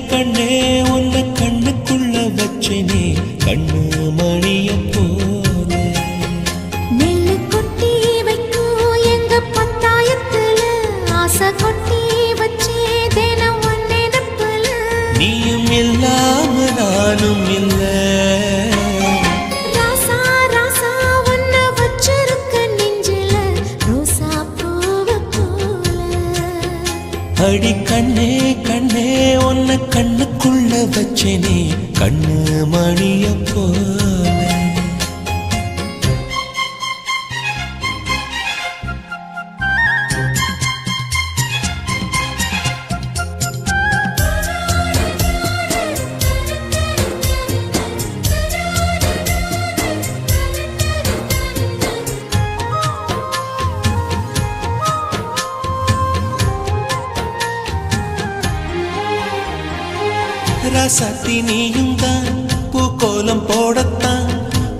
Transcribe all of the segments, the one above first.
கண்ணே உன்னை கண்ணுக்குள்ள வச்சேனே கண்ணு மணிய போல. நெல்லு கொட்டி வைக்கும் எங்க பத்தாயத்துல ஆசை கொட்டி வச்சே தினம் ஒன்னெனப்புல. நீயும் இல்லாம நானும் இல்ல. அடி கண்ணே கண்ணே உன்னை கண்ணுக்குள்ள வச்சேனே கண்ணு மணிய போல. ரசத்தி நீயும் தான் பூக்கோலம் போடத்தான்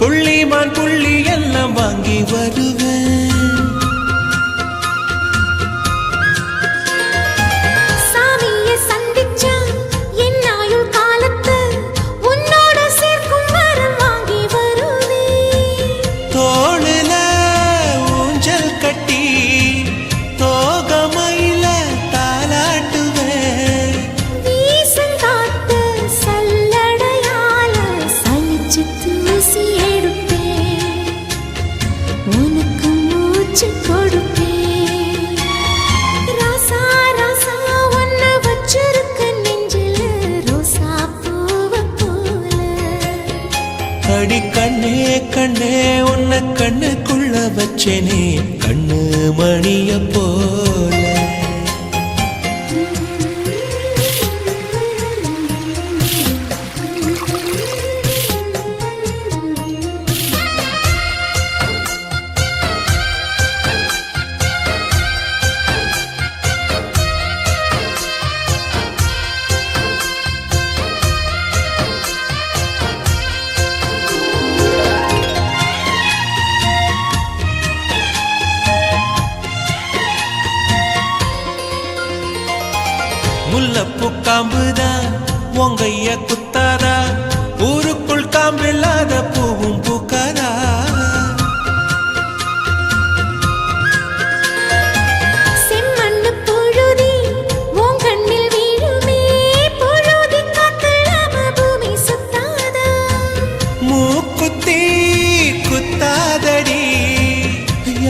புள்ளிமான் புள்ளி எல்லாம் வாங்கி வருவேன். சாமியை சந்திச்சா என் ஆயுள் காலத்து உன்னோட சேர்க்கும் வரம் வாங்கி வருவேன். தோளுல ஊஞ்சல் கட்டி தோகமையில தாலாட்டுவேன். தூசி எடுப்பேன் உனக்கு மூச்சு கொடுப்பேன். ராசா ராசா ஒன்ன வச்சிருக்க நெஞ்சில ரோசா பூவ போல. அடி கண்ணே கண்ணே உன்னை கண்ணுக்குள்ள வச்சேனே கண்ணு மணிய போல. முல்லப்பூ காம்புதான் உங்கைய குத்தாதா ஊருக்குள் காம்பில்லாத பூவும் பூக்காதா. செம்மண்ணு பொழுதி உன் கண்ணில் வீழுமே பொழுதி காத்தலாம பூமி சுத்தாதா. மூக்குத்தி குத்தாதடி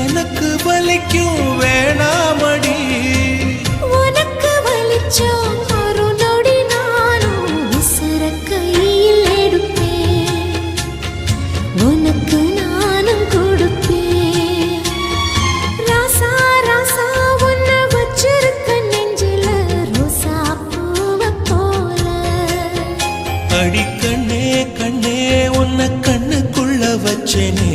எனக்கு வலிக்கும் வேணாமடி. மறுநொடி நானும் விசிற கையில் எடுப்பேன் உனக்கு நானும் கொடுப்பேன். ராசா ராசா உன்னை வச்சிருக்க நெஞ்சில ரோசா பூவ போல. அடி கண்ணே கண்ணே உன்னை கண்ணுக்குள்ள வச்சேனே